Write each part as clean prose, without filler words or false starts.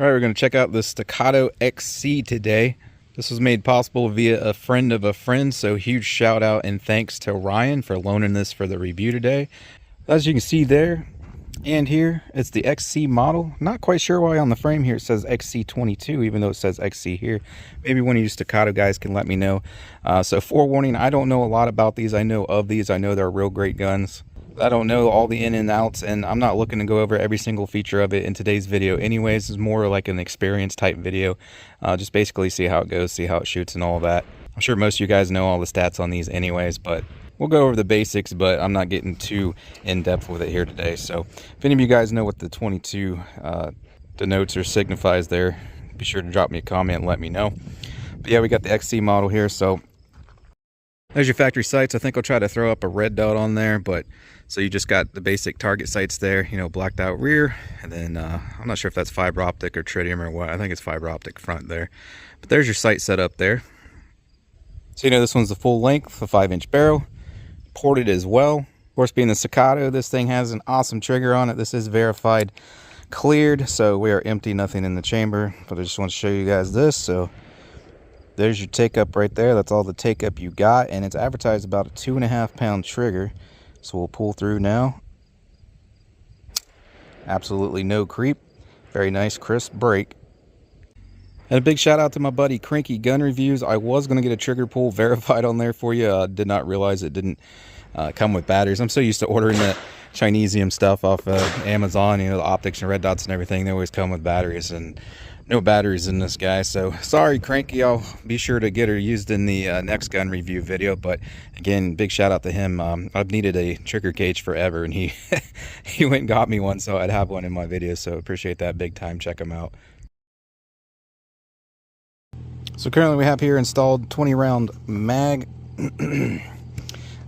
All right, we're going to check out the Staccato XC today. This was made possible via a friend of a friend, so huge shout out and thanks to Ryan for loaning this for the review today. As you can see there and here, it's the XC model. Not quite sure why on the frame here it says XC22, even though it says XC here. Maybe one of you Staccato guys can let me know. So forewarning, I don't know a lot about these. I know of these. I know they're real great guns. I don't know all the in and outs, and I'm not looking to go over every single feature of it in today's video anyways. It's more like an experience type video. Just basically see how it goes, see how it shoots and all that. I'm sure most of you guys know all the stats on these anyways, but we'll go over the basics, but I'm not getting too in-depth with it here today. So if any of you guys know what the 22 denotes or signifies there, be sure to drop me a comment and let me know. But yeah, we got the XC model here, so there's your factory sights. I think I'll try to throw up a red dot on there, but so you just got the basic target sights there, you know, blacked out rear, and then I'm not sure if that's fiber optic or tritium or what. I think it's fiber optic front there. But there's your sight set up there. So you know this one's the full length, a 5-inch barrel, ported as well. Of course, being the Staccato, this thing has an awesome trigger on it. This is verified cleared, so we are empty, nothing in the chamber. But I just want to show you guys this. So there's your take up right there. That's all the take up you got, and it's advertised about a 2.5 pound trigger. So we'll pull through now. Absolutely no creep. Very nice crisp break. And a big shout out to my buddy Cranky Gun Reviews. I was going to get a trigger pull verified on there for you. I did not realize it didn't come with batteries. I'm so used to ordering that Chinesium stuff off of Amazon, you know, the optics and red dots and everything. They always come with batteries, and no batteries in this guy. So sorry, Cranky. I'll be sure to get her used in the next gun review video. But again, big shout out to him. I've needed a trigger cage forever, and he he went and got me one, so I'd have one in my video. So appreciate that big time. Check him out. So currently we have here installed 20 round mag.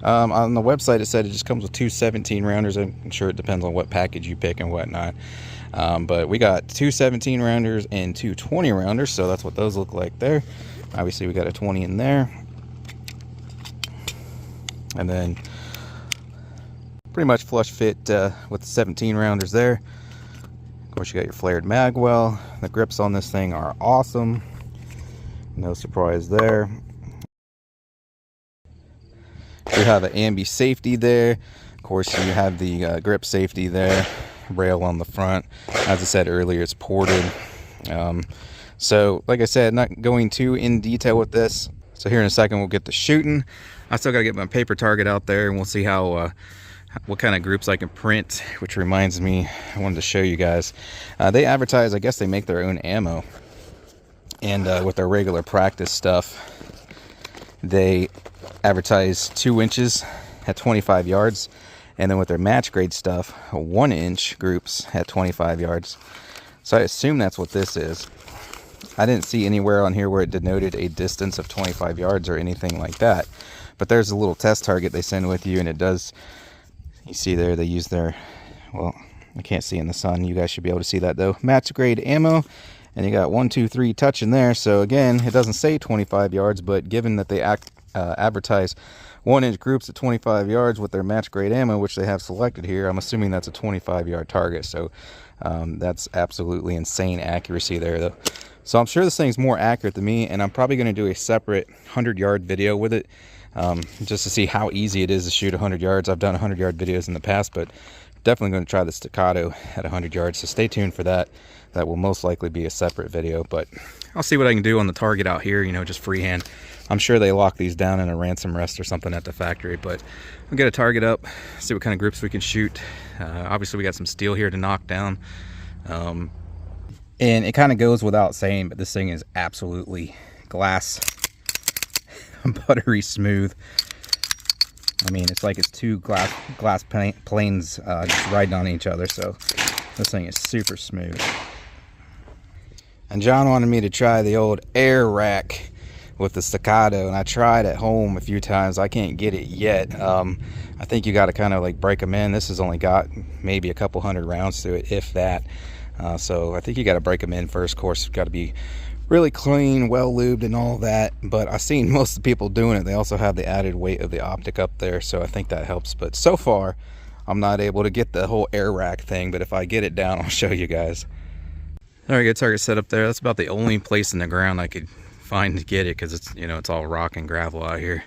On the website it said it just comes with two 17 rounders. I'm sure it depends on what package you pick and whatnot. But we got two 17 rounders and two 20 rounders, so that's what those look like there. Obviously we got a 20 in there, and then pretty much flush fit with the 17 rounders there. Of course, you got your flared mag well. The grips on this thing are awesome, no surprise there. You have an ambi safety there. Of course, you have the grip safety there, rail on the front. As I said earlier, it's ported. So like I said, not going too in detail with this. So here in a second we'll get to shooting. I still gotta get my paper target out there, and we'll see how what kind of groups I can print. Which reminds me, I wanted to show you guys, they advertise, I guess they make their own ammo, and with their regular practice stuff they advertise 2 inches at 25 yards, and then with their match grade stuff, 1 inch groups at 25 yards. So I assume that's what this is. I didn't see anywhere on here where it denoted a distance of 25 yards or anything like that, but there's a little test target they send with you, and it does, you see there, they use their, well, I can't see in the sun, you guys should be able to see that though, match grade ammo. And you got 1, 2, 3 touch in there. So again, it doesn't say 25 yards, but given that they advertise 1 inch groups at 25 yards with their match grade ammo, which they have selected here, I'm assuming that's a 25 yard target. So that's absolutely insane accuracy there though. So I'm sure this thing's more accurate than me, and I'm probably going to do a separate 100-yard video with it, just to see how easy it is to shoot 100 yards. I've done 100-yard videos in the past, but definitely going to try the Staccato at 100 yards. So stay tuned for that. That will most likely be a separate video, but I'll see what I can do on the target out here, you know, just freehand. I'm sure they lock these down in a ransom rest or something at the factory, but I'll get a target up, see what kind of groups we can shoot. Obviously we got some steel here to knock down. And it kind of goes without saying, but this thing is absolutely glass, buttery smooth. I mean, it's like it's two glass planes just riding on each other, so this thing is super smooth. And John wanted me to try the old air rack with the Staccato, and I tried at home a few times. I can't get it yet. I think you got to kind of like break them in. This has only got maybe a couple hundred rounds to it, if that. So I think you got to break them in first. Of course, got to be really clean, well lubed and all that, but I've seen most of the people doing it. They also have the added weight of the optic up there, so I think that helps. But so far I'm not able to get the whole air rack thing, but if I get it down I'll show you guys. All right, good target set up there. That's about the only place in the ground I could find to get it, because it's, you know, it's all rock and gravel out here.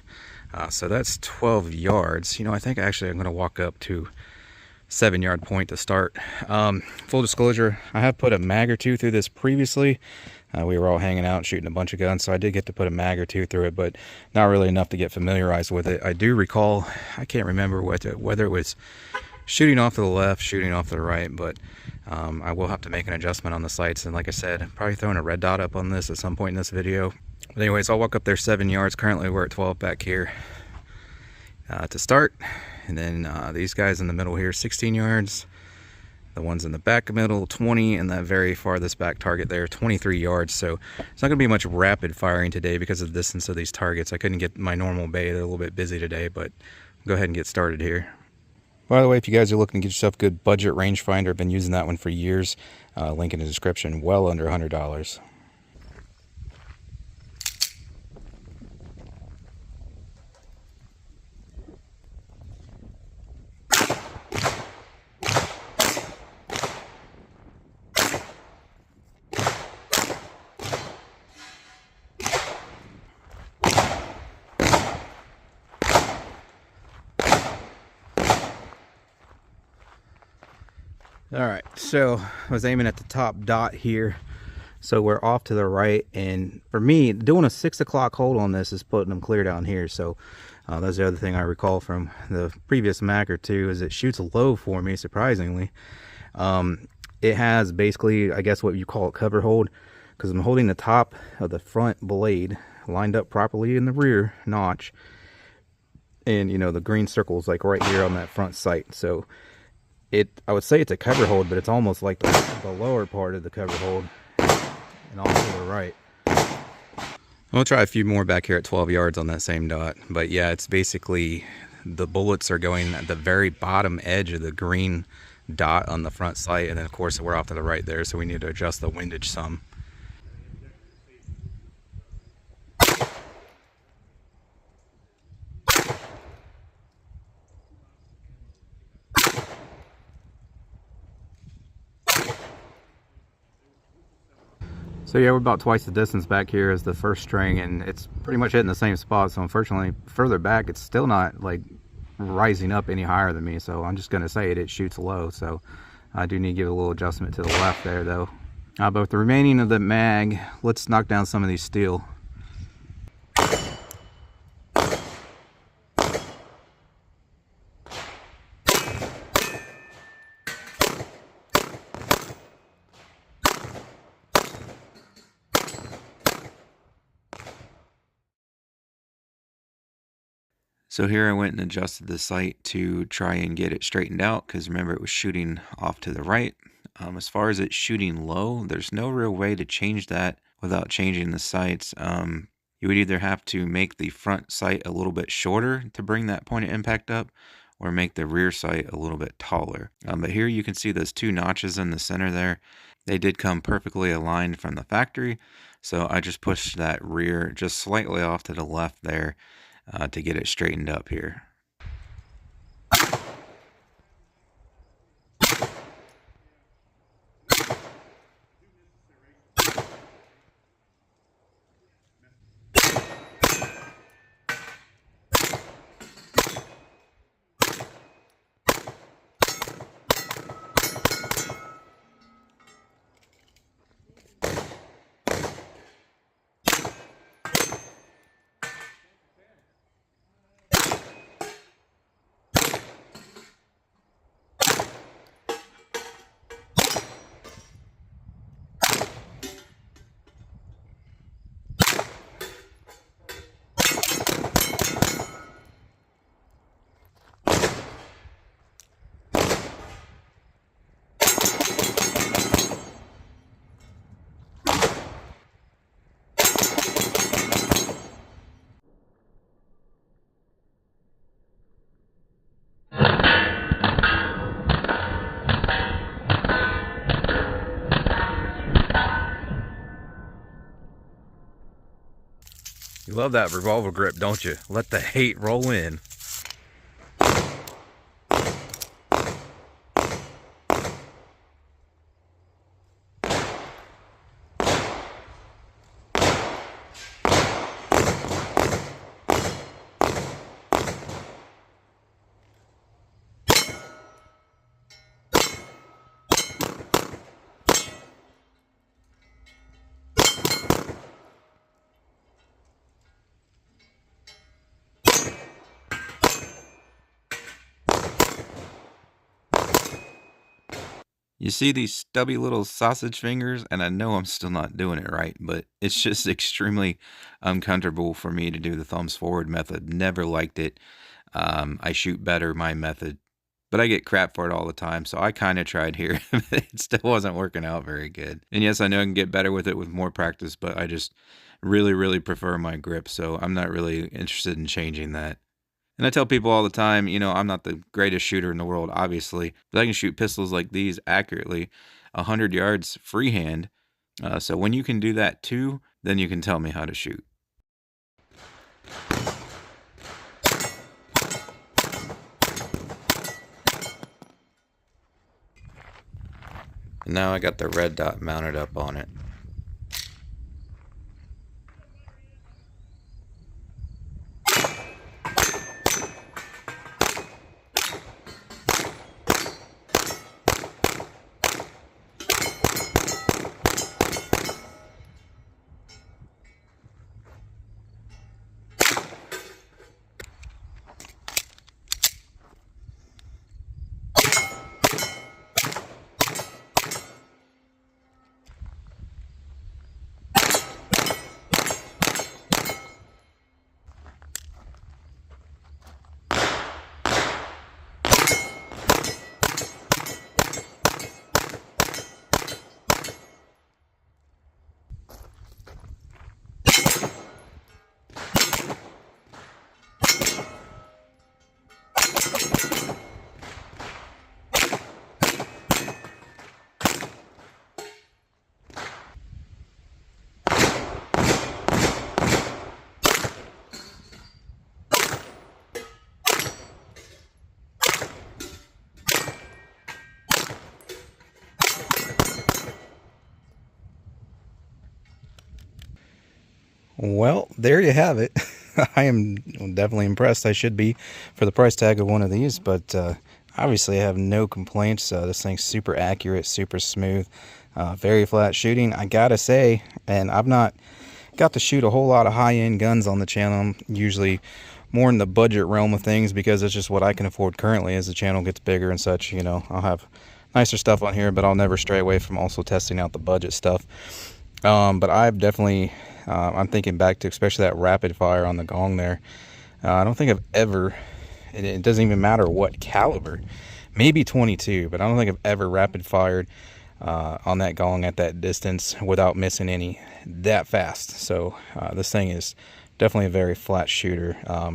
So that's 12 yards. You know, I think actually I'm going to walk up to 7-yard point to start. Full disclosure, I have put a mag or two through this previously. We were all hanging out and shooting a bunch of guns, so I did get to put a mag or two through it, but not really enough to get familiarized with it. I do recall, I can't remember whether it was shooting off to the left, shooting off to the right, but I will have to make an adjustment on the sights. And like I said, I'm probably throwing a red dot up on this at some point in this video. But anyways, I'll walk up there 7 yards. Currently we're at 12 back here to start. And then these guys in the middle here, 16 yards. The ones in the back middle, 20, and that very farthest back target there, 23 yards. So it's not going to be much rapid firing today because of the distance of these targets. I couldn't get my normal bait. They're a little bit busy today, but go ahead and get started here. By the way, if you guys are looking to get yourself a good budget rangefinder, I've been using that one for years. Link in the description, well under $100. All right, so I was aiming at the top dot here, so we're off to the right, and for me, doing a 6 o'clock hold on this is putting them clear down here. So that's the other thing I recall from the previous mag or two, is it shoots low for me, surprisingly. It has basically, I guess what you call it, cover hold, because I'm holding the top of the front blade lined up properly in the rear notch, and you know, the green circle is like right here on that front sight. So I would say it's a cover hold, but it's almost like the lower part of the cover hold and off to the right. I'll try a few more back here at 12 yards on that same dot. But yeah, it's basically the bullets are going at the very bottom edge of the green dot on the front sight. And then of course we're off to the right there, so we need to adjust the windage some. So yeah, we're about twice the distance back here as the first string, and it's pretty much hitting the same spot. So unfortunately, further back, it's still not like rising up any higher than me. So I'm just gonna say it shoots low. So I do need to give a little adjustment to the left there though. But with the remaining of the mag, let's knock down some of these steel. So here I went and adjusted the sight to try and get it straightened out, because remember, it was shooting off to the right. As far as it shooting low, there's no real way to change that without changing the sights. You would either have to make the front sight a little bit shorter to bring that point of impact up, or make the rear sight a little bit taller. But here you can see those two notches in the center there. They did come perfectly aligned from the factory, so I just pushed that rear just slightly off to the left there to get it straightened up here. You love that revolver grip, don't you? Let the hate roll in. You see these stubby little sausage fingers, and I know I'm still not doing it right, but it's just extremely uncomfortable for me to do the thumbs forward method. Never liked it. I shoot better my method, but I get crap for it all the time. So I kind of tried here, but it still wasn't working out very good. And yes, I know I can get better with it with more practice, but I just really, really prefer my grip. So I'm not really interested in changing that. And I tell people all the time, you know, I'm not the greatest shooter in the world, obviously, but I can shoot pistols like these accurately, 100 yards freehand. So when you can do that too, then you can tell me how to shoot. And now I got the red dot mounted up on it. Well, there you have it. I am definitely impressed. I should be for the price tag of one of these, but obviously I have no complaints. This thing's super accurate, super smooth, very flat shooting. I gotta say, and I've not got to shoot a whole lot of high-end guns on the channel. I'm usually more in the budget realm of things because it's just what I can afford currently. As the channel gets bigger and such, you know, I'll have nicer stuff on here, but I'll never stray away from also testing out the budget stuff. But I've definitely, I'm thinking back to especially that rapid fire on the gong there. I don't think I've ever, it doesn't even matter what caliber, maybe 22, but I don't think I've ever rapid fired on that gong at that distance without missing any that fast. So this thing is definitely a very flat shooter. I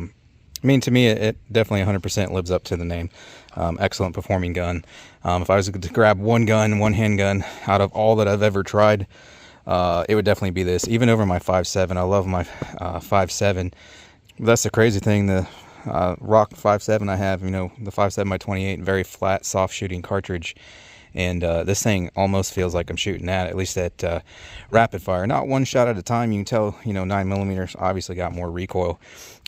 mean, to me, it definitely 100% lives up to the name. Excellent performing gun. If I was to grab one gun, one handgun out of all that I've ever tried, it would definitely be this, even over my 5.7. I love my 5.7. That's the crazy thing. The Rock 5.7 I have, you know, the 5.7 by 28, very flat, soft shooting cartridge. And this thing almost feels like I'm shooting at least at rapid fire. Not one shot at a time. You can tell, you know, 9mm obviously got more recoil.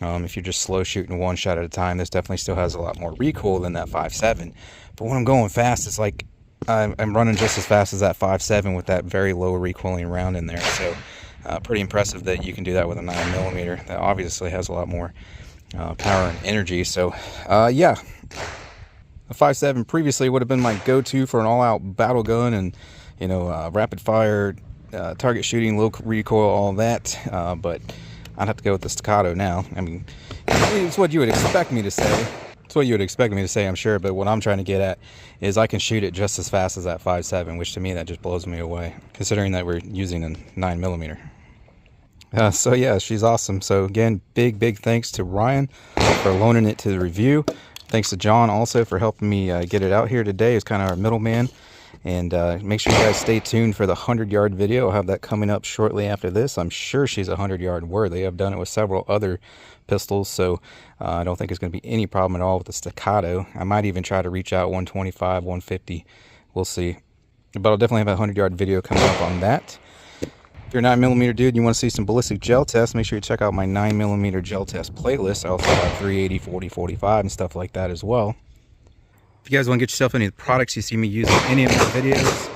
If you're just slow shooting one shot at a time, this definitely still has a lot more recoil than that 5.7. But when I'm going fast, it's like I'm running just as fast as that 5.7 with that very low recoiling round in there. So pretty impressive that you can do that with a 9mm. That obviously has a lot more power and energy. So yeah. A 5.7 previously would have been my go-to for an all-out battle gun and, you know, rapid fire, target shooting, low recoil, all that. But I'd have to go with the Staccato now. I mean, it's what you would expect me to say. It's what you would expect me to say, I'm sure. But what I'm trying to get at is I can shoot it just as fast as that 5.7, which to me, that just blows me away, considering that we're using a 9mm. So yeah, she's awesome. So again, big thanks to Ryan for loaning it to the review. Thanks to John also for helping me get it out here today. It's kind of our middleman. And make sure you guys stay tuned for the 100-yard video. I'll have that coming up shortly after this. I'm sure she's 100-yard worthy. I've done it with several other pistols, so I don't think it's going to be any problem at all with the Staccato. I might even try to reach out 125, 150. We'll see. But I'll definitely have a 100-yard video coming up on that. If you're a 9mm dude and you want to see some ballistic gel tests, make sure you check out my 9mm gel test playlist. I also have 380, 40, 45 and stuff like that as well. If you guys want to get yourself any of the products you see me using in any of my videos,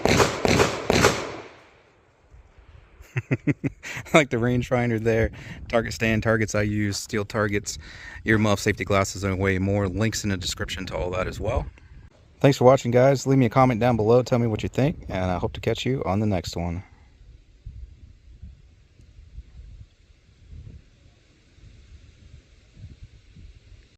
like the rangefinder there, target stand, targets I use, steel targets, earmuff, safety glasses, and way more. Links in the description to all that as well. Thanks for watching, guys. Leave me a comment down below. Tell me what you think, and I hope to catch you on the next one.